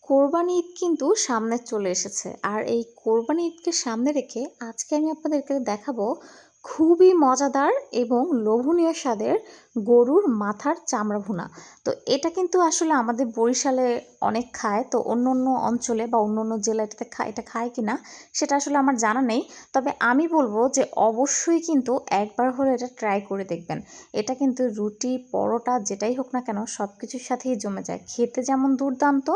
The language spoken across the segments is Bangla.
কোরবানি ঈদ কিন্তু সামনে চলে এসেছে। আর এই কোরবানি ঈদকে সামনে রেখে আজকে আমি আপনাদেরকে দেখাবো খুবই মজাদার এবং লোভনীয় স্বাদের গরুর মাথার চামড়া ভুনা। তো এটা কিন্তু আসলে আমাদের বরিশালে অনেক খায়। তো অন্য অন্য অঞ্চলে বা অন্য অন্য জেলায় এটা খায় কিনা সেটা আসলে আমার জানা নেই। তবে আমি বলবো যে অবশ্যই কিন্তু একবার হলে এটা ট্রাই করে দেখবেন। এটা কিন্তু রুটি, পরোটা যেটাই হোক না কেন সব কিছুর সাথেই জমে যায়। খেতে যেমন দুর্দান্ত,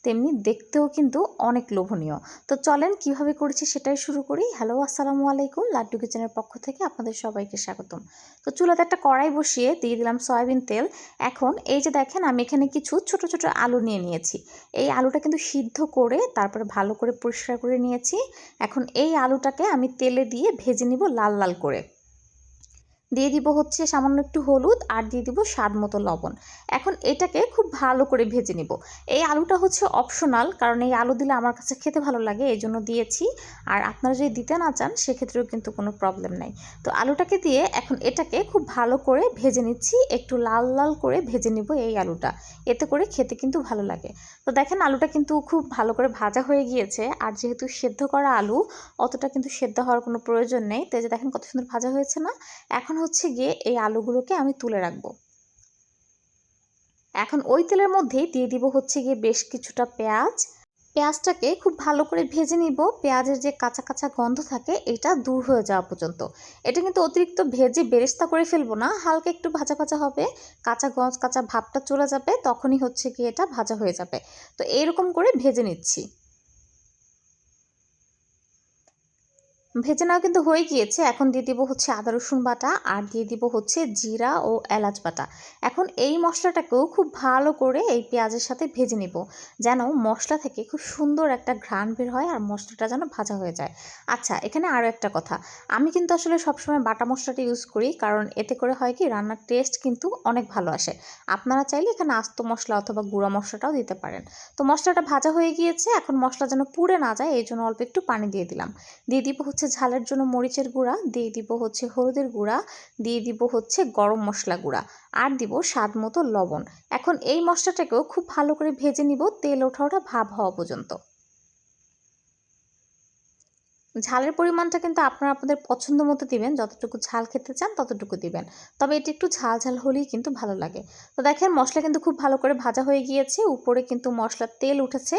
তেমনি দেখতেও কিন্তু অনেক লোভনীয়। তো চলেন কিভাবে করেছি সেটাই শুরু করি। হ্যালো, আসসালামু আলাইকুম। লাড্ডু কিচেনের পক্ষ থেকে আপনাদের সবাইকে স্বাগতম। তো চুলাতে একটা কড়াই বসিয়ে দিয়ে দিলাম সয়াবিন তেল। এখন এই যে দেখেন, আমি এখানে কিছু ছোট ছোট আলু নিয়ে নিয়েছি। এই আলুটা কিন্তু সিদ্ধ করে তারপরে ভালো করে পরিষ্কার করে নিয়েছি। এখন এই আলুটাকে আমি তেলে দিয়ে ভেজে নিব লাল লাল করে। দিয়ে দিব হচ্ছে সামান্য একটু হলুদ, আর দিয়ে দিব স্বাদ মতো লবণ। এখন এটাকে খুব ভালো করে ভেজে নিব। এই আলুটা হচ্ছে অপশনাল, কারণ এই আলু দিলে আমার কাছে খেতে ভালো লাগে, এই জন্য দিয়েছি। আর আপনারা যদি দিতে না চান সেক্ষেত্রেও কিন্তু কোনো প্রবলেম নাই। তো আলুটাকে দিয়ে এখন এটাকে খুব ভালো করে ভেজে নিচ্ছি, একটু লাল লাল করে ভেজে নিব এই আলুটা। এতে করে খেতে কিন্তু ভালো লাগে। তো দেখেন আলুটা কিন্তু খুব ভালো করে ভাজা হয়ে গিয়েছে। আর যেহেতু সেদ্ধ করা আলু, অতটা কিন্তু সেদ্ধ হওয়ার কোনো প্রয়োজন নেই। তো এই যে দেখেন কত সুন্দর ভাজা হয়েছে না। এখন হচ্ছে গিয়ে এই আলুগুলোকে আমি তুলে রাখবো। এখন ওই তেলের মধ্যেই দিয়ে দিব হচ্ছে গিয়ে বেশ কিছুটা পেঁয়াজ। পেঁয়াজটাকে খুব ভালো করে ভেজে নিব। পেঁয়াজের যে কাঁচা কাঁচা গন্ধ থাকে এটা দূর হয়ে যাওয়া পর্যন্ত। এটা কিন্তু অতিরিক্ত ভেজে বেরেস্তা করে ফেলবো না, হালকা একটু ভাজা ভাজা হবে। কাঁচা ভাবটা চলে যাবে, তখনই হচ্ছে গিয়ে এটা ভাজা হয়ে যাবে। তো এইরকম করে ভেজে নিচ্ছি। ভেজে নেওয়া কিন্তু হয়ে গিয়েছে। এখন দিয়ে দিব হচ্ছে আদা রসুন বাটা, আর দিয়ে দিব হচ্ছে জিরা ও এলাচ বাটা। এখন এই মশলাটাকেও খুব ভালো করে এই পেঁয়াজের সাথে ভেজে নিব, যেন মশলা থেকে খুব সুন্দর একটা ঘ্রাণ বের হয় আর মশলাটা যেন ভাজা হয়ে যায়। আচ্ছা, এখানে আরও একটা কথা, আমি কিন্তু আসলে সবসময় বাটা মশলাটা ইউজ করি, কারণ এতে করে হয় কি রান্নার টেস্ট কিন্তু অনেক ভালো আসে। আপনারা চাইলে এখানে আস্ত মশলা অথবা গুঁড়া মশলাটাও দিতে পারেন। তো মশলাটা ভাজা হয়ে গিয়েছে, এখন মশলা যেন পুড়ে না যায় এই জন্য অল্প একটু পানি দিয়ে দিলাম। দিয়ে দিব হচ্ছে ঝালের জন্য মরিচের গুঁড়া, দিয়ে দিব হচ্ছে হলুদের গুঁড়া, দিয়ে দিব হচ্ছে গরম মশলা গুঁড়া, আর দিব স্বাদ মতো লবণ। এখন এই মশলাটাকেও খুব ভালো করে ভেজে নিব, তেল ওঠা ওঠা ভাব হওয়া পর্যন্ত। ঝালের পরিমাণটা কিন্তু আপনারা আপনাদের পছন্দ মতো দিবেন, যতটুকু ঝাল খেতে চান ততটুকু দিবেন। তবে এটি একটু ঝাল ঝাল হলেই কিন্তু ভালো লাগে। তো দেখেন মশলা কিন্তু খুব ভালো করে ভাজা হয়ে গিয়েছে, উপরে কিন্তু মশলার তেল উঠেছে।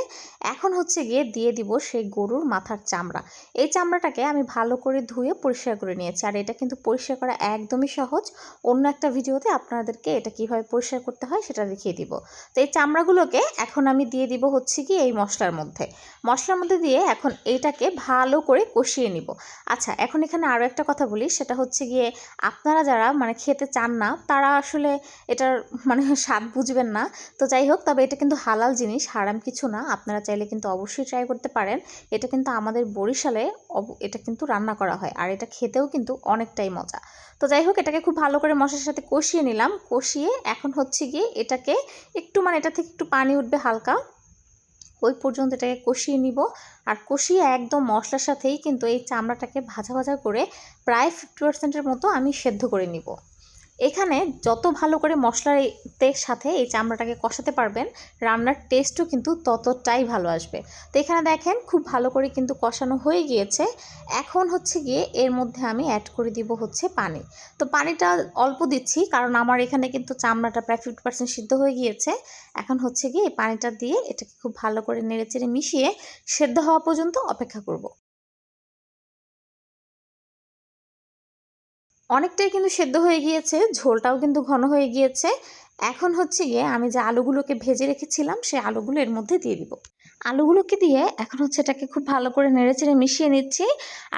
এখন হচ্ছে গিয়ে দিয়ে দিব সেই গরুর মাথার চামড়া। এই চামড়াটাকে আমি ভালো করে ধুয়ে পরিষ্কার করে নিয়েছি, আর এটা কিন্তু পরিষ্কার করা একদমই সহজ। অন্য একটা ভিডিওতে আপনাদেরকে এটা কিভাবে পরিষ্কার করতে হয় সেটা দেখিয়ে দিব। তো এই চামড়াগুলোকে এখন আমি দিয়ে দিব হচ্ছে কি এই মশলার মধ্যে দিয়ে এখন এইটাকে ভালো করে কষিয়ে নিব। আচ্ছা, এখন এখানে আরও একটা কথা বলি, সেটা হচ্ছে গিয়ে আপনারা যারা খেতে চান না তারা আসলে এটার স্বাদ বুঝবেন না। তো যাই হোক, তবে এটা কিন্তু হালাল জিনিস, হারাম কিছু না। আপনারা চাইলে কিন্তু অবশ্যই ট্রাই করতে পারেন। এটা কিন্তু আমাদের বরিশালে এটা কিন্তু রান্না করা হয়, আর এটা খেতেও কিন্তু অনেকটাই মজা। তো যাই হোক, এটাকে খুব ভালো করে মশলার সাথে কষিয়ে নিলাম। কষিয়ে এখন হচ্ছে গিয়ে এটাকে একটু এটা থেকে একটু পানি উঠবে হালকা, ওই পর্যন্ত এটাকে কষিয়ে নিব। আর কষিয়ে একদম মশলার সাথেই কিন্তু এই চামড়াটাকে ভাজা ভাজা করে প্রায় 50%-এর মতো আমি সেদ্ধ করে নিব। এখানে যত ভালো করে মশলার সাথে এই চামড়াটাকে কষাতে পারবেন, রান্নার টেস্টও কিন্তু ততটাই ভালো আসবে। তো এখানে দেখেন খুব ভালো করে কিন্তু কষানো হয়ে গিয়েছে। এখন হচ্ছে গিয়ে এর মধ্যে আমি অ্যাড করে দিব হচ্ছে পানি। তো পানিটা অল্প দিচ্ছি, কারণ আমার এখানে কিন্তু চামড়াটা প্রায় 50% সিদ্ধ হয়ে গিয়েছে। এখন হচ্ছে গিয়ে এই পানিটা দিয়ে এটাকে খুব ভালো করে নেড়েচেড়ে মিশিয়ে সেদ্ধ হওয়া পর্যন্ত অপেক্ষা করব। অনেকটাই কিন্তু সেদ্ধ হয়ে গিয়েছে, ঝোলটাও কিন্তু ঘন হয়ে গিয়েছে। এখন হচ্ছে গিয়ে আমি যে আলুগুলোকে ভেজে রেখেছিলাম সেই আলুগুলো এর মধ্যে দিয়ে দিব। আলুগুলোকে দিয়ে এখন হচ্ছে এটাকে খুব ভালো করে নেড়েচেড়ে মিশিয়ে নিচ্ছি।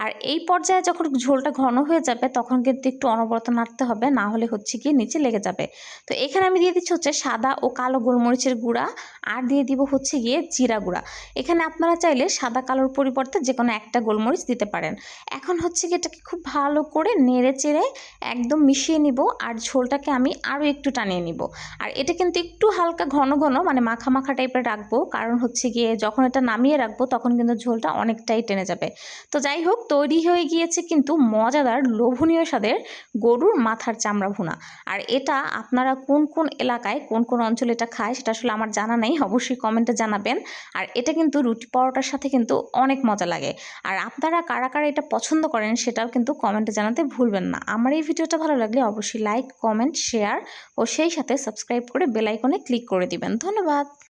আর এই পর্যায়ে যখন ঝোলটা ঘন হয়ে যাবে তখন কিন্তু একটু অনবরত নাড়তে হবে, না হলে হচ্ছে গিয়ে নিচে লেগে যাবে। তো এখানে আমি দিয়ে দিচ্ছি হচ্ছে সাদা ও কালো গোলমরিচের গুঁড়া, আর দিয়ে দিব হচ্ছে গিয়ে জিরা গুঁড়া। এখানে আপনারা চাইলে সাদা কালোর পরিবর্তে যে কোনো একটা গোলমরিচ দিতে পারেন। এখন হচ্ছে গিয়ে এটাকে খুব ভালো করে নেড়েচেড়ে একদম মিশিয়ে নিব, আর ঝোলটাকে আমি আরও একটু টানিয়ে নিব। আর এটা কিন্তু একটু হালকা ঘন ঘন মানে মাখা মাখা টাইপের রাখবো, কারণ হচ্ছে গিয়ে যখন এটা নামিয়ে রাখবো তখন কিন্তু ঝোলটা অনেকটাই টেনে যাবে। তো যাই হোক, তৈরি হয়ে গিয়েছে কিন্তু মজাদার লোভনীয় স্বাদের গরুর মাথার চামড়া ভুনা। আর এটা আপনারা কোন কোন এলাকায় কোন কোন অঞ্চলে এটা খায় সেটা আসলে আমার জানা নেই, অবশ্যই কমেন্টে জানাবেন। আর এটা কিন্তু রুটি পরোটার সাথে কিন্তু অনেক মজা লাগে। আর আপনারা কারা কারা এটা পছন্দ করেন সেটাও কিন্তু কমেন্টে জানাতে ভুলবেন না। আমার এই ভিডিওটা ভালো লাগলে অবশ্যই লাইক, কমেন্ট, শেয়ার ও সেই সাথে সাবস্ক্রাইব করে বেল আইকনে ক্লিক করে দিবেন। ধন্যবাদ।